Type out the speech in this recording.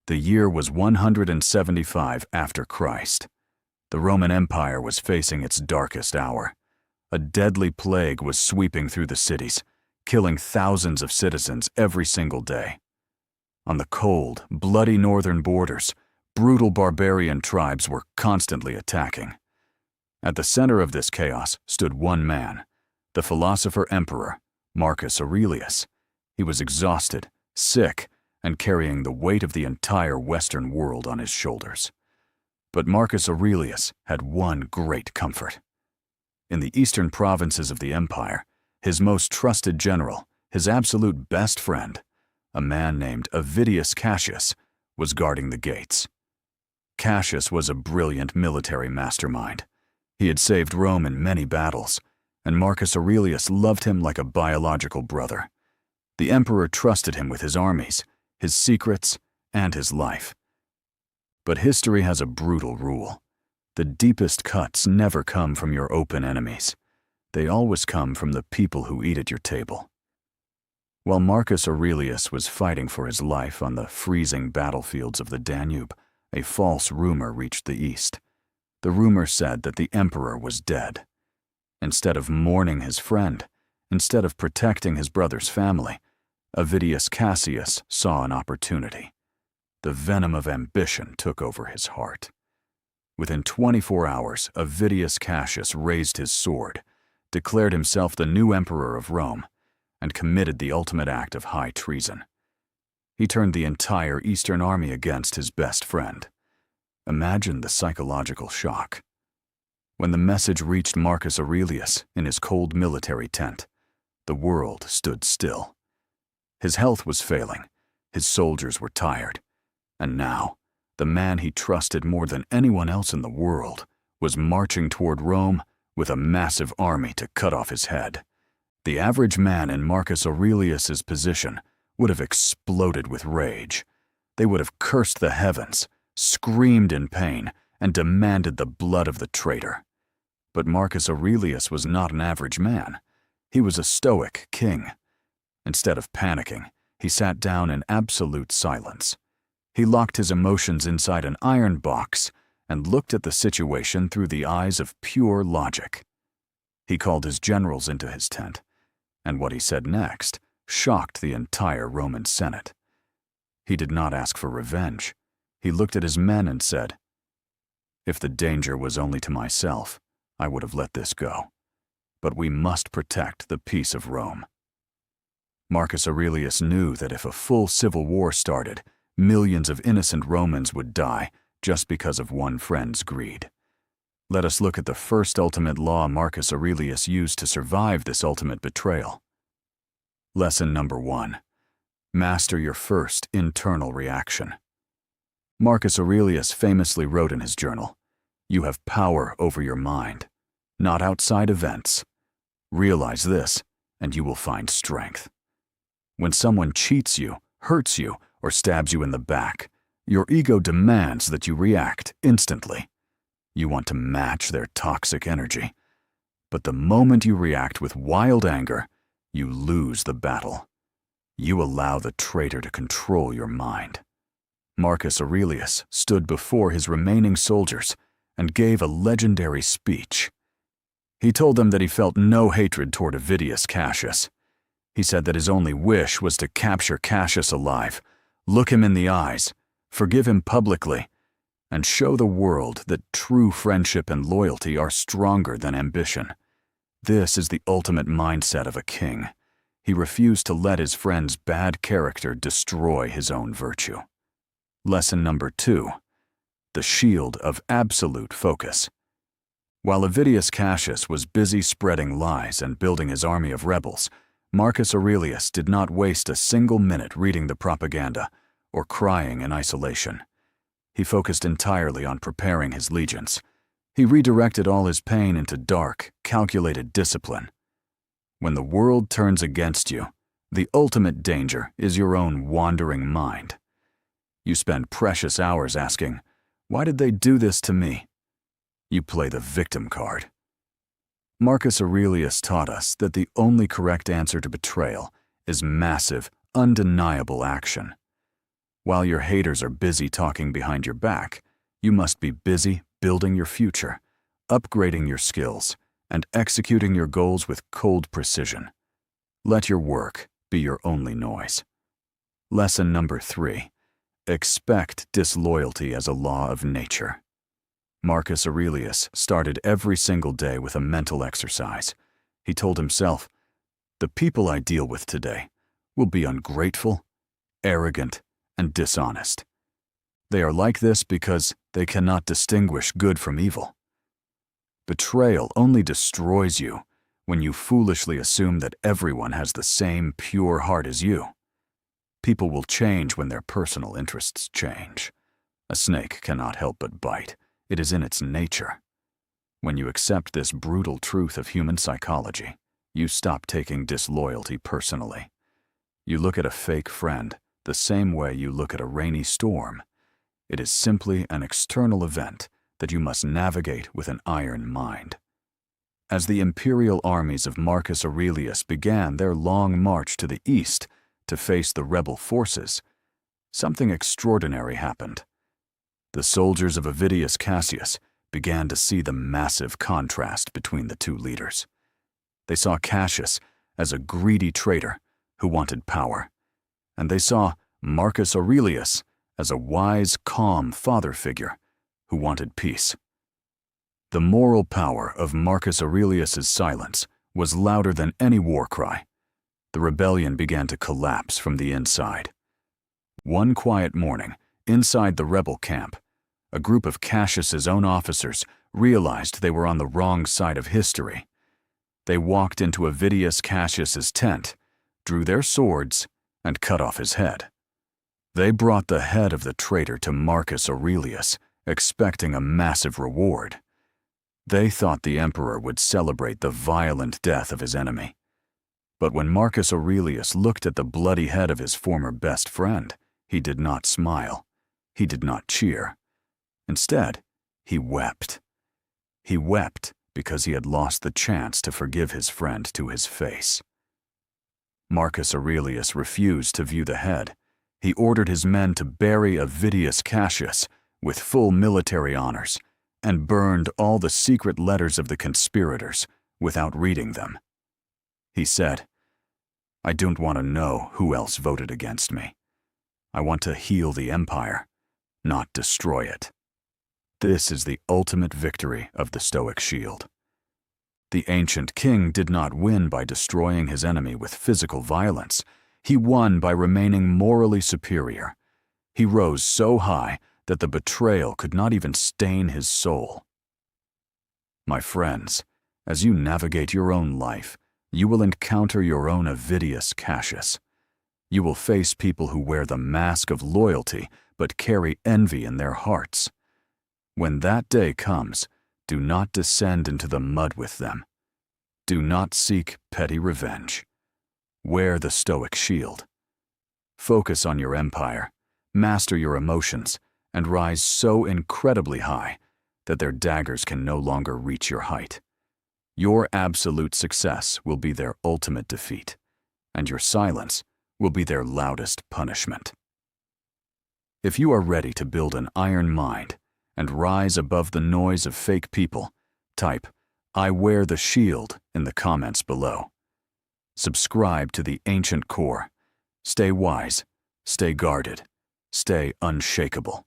The year was 175 after Christ. The Roman Empire was facing its darkest hour. A deadly plague was sweeping through the cities, killing thousands of citizens every single day. On the cold, bloody northern borders, brutal barbarian tribes were constantly attacking. At the center of this chaos stood one man, the philosopher emperor, Marcus Aurelius. He was exhausted, sick, and carrying the weight of the entire Western world on his shoulders. But Marcus Aurelius had one great comfort. In the eastern provinces of the empire, his most trusted general, his absolute best friend, a man named Avidius Cassius, was guarding the gates. Cassius was a brilliant military mastermind. He had saved Rome in many battles, and Marcus Aurelius loved him like a biological brother. The emperor trusted him with his armies, his secrets, and his life. But history has a brutal rule. The deepest cuts never come from your open enemies. They always come from the people who eat at your table. While Marcus Aurelius was fighting for his life on the freezing battlefields of the Danube, a false rumor reached the east. The rumor said that the emperor was dead. Instead of mourning his friend, instead of protecting his brother's family, Avidius Cassius saw an opportunity. The venom of ambition took over his heart. Within 24 hours, Avidius Cassius raised his sword, declared himself the new emperor of Rome, and committed the ultimate act of high treason. He turned the entire Eastern army against his best friend. Imagine the psychological shock. When the message reached Marcus Aurelius in his cold military tent, the world stood still. His health was failing, his soldiers were tired, and now, the man he trusted more than anyone else in the world was marching toward Rome with a massive army to cut off his head. The average man in Marcus Aurelius's position would have exploded with rage. They would have cursed the heavens, screamed in pain, and demanded the blood of the traitor. But Marcus Aurelius was not an average man. He was a Stoic king. Instead of panicking, he sat down in absolute silence. He locked his emotions inside an iron box and looked at the situation through the eyes of pure logic. He called his generals into his tent, and what he said next shocked the entire Roman Senate. He did not ask for revenge. He looked at his men and said, "If the danger was only to myself, I would have let this go. But we must protect the peace of Rome." Marcus Aurelius knew that if a full civil war started, millions of innocent Romans would die just because of one friend's greed. Let us look at the first ultimate law Marcus Aurelius used to survive this ultimate betrayal. Lesson number 1. Master your first internal reaction. Marcus Aurelius famously wrote in his journal, "You have power over your mind, not outside events. Realize this, and you will find strength." When someone cheats you, hurts you, or stabs you in the back, your ego demands that you react instantly. You want to match their toxic energy. But the moment you react with wild anger, you lose the battle. You allow the traitor to control your mind. Marcus Aurelius stood before his remaining soldiers and gave a legendary speech. He told them that he felt no hatred toward Avidius Cassius. He said that his only wish was to capture Cassius alive, look him in the eyes, forgive him publicly, and show the world that true friendship and loyalty are stronger than ambition. This is the ultimate mindset of a king. He refused to let his friend's bad character destroy his own virtue. Lesson number 2. The shield of absolute focus. While Avidius Cassius was busy spreading lies and building his army of rebels, Marcus Aurelius did not waste a single minute reading the propaganda or crying in isolation. He focused entirely on preparing his legions. He redirected all his pain into dark, calculated discipline. When the world turns against you, the ultimate danger is your own wandering mind. You spend precious hours asking, "Why did they do this to me?" You play the victim card. Marcus Aurelius taught us that the only correct answer to betrayal is massive, undeniable action. While your haters are busy talking behind your back, you must be busy building your future, upgrading your skills, and executing your goals with cold precision. Let your work be your only noise. Lesson number 3. Expect disloyalty as a law of nature. Marcus Aurelius started every single day with a mental exercise. He told himself, "The people I deal with today will be ungrateful, arrogant, and dishonest. They are like this because they cannot distinguish good from evil." Betrayal only destroys you when you foolishly assume that everyone has the same pure heart as you. People will change when their personal interests change. A snake cannot help but bite. It is in its nature. When you accept this brutal truth of human psychology, you stop taking disloyalty personally. You look at a fake friend the same way you look at a rainy storm. It is simply an external event that you must navigate with an iron mind. As the imperial armies of Marcus Aurelius began their long march to the east to face the rebel forces, something extraordinary happened. The soldiers of Avidius Cassius began to see the massive contrast between the two leaders. They saw Cassius as a greedy traitor who wanted power, and they saw Marcus Aurelius as a wise, calm father figure who wanted peace. The moral power of Marcus Aurelius's silence was louder than any war cry. The rebellion began to collapse from the inside. One quiet morning, inside the rebel camp, a group of Cassius's own officers realized they were on the wrong side of history. They walked into Avidius Cassius's tent, drew their swords, and cut off his head. They brought the head of the traitor to Marcus Aurelius, expecting a massive reward. They thought the emperor would celebrate the violent death of his enemy. But when Marcus Aurelius looked at the bloody head of his former best friend, he did not smile. He did not cheer. Instead, he wept. He wept because he had lost the chance to forgive his friend to his face. Marcus Aurelius refused to view the head. He ordered his men to bury Avidius Cassius with full military honors and burned all the secret letters of the conspirators without reading them. He said, "I don't want to know who else voted against me. I want to heal the empire, not destroy it." This is the ultimate victory of the Stoic shield. The ancient king did not win by destroying his enemy with physical violence. He won by remaining morally superior. He rose so high that the betrayal could not even stain his soul. My friends, as you navigate your own life, you will encounter your own Avidius Cassius. You will face people who wear the mask of loyalty but carry envy in their hearts. When that day comes, do not descend into the mud with them. Do not seek petty revenge. Wear the Stoic shield. Focus on your empire, master your emotions, and rise so incredibly high that their daggers can no longer reach your height. Your absolute success will be their ultimate defeat, and your silence will be their loudest punishment. If you are ready to build an iron mind and rise above the noise of fake people, type, "I wear the shield" in the comments below. Subscribe to the Ancient Core. Stay wise, stay guarded, stay unshakable.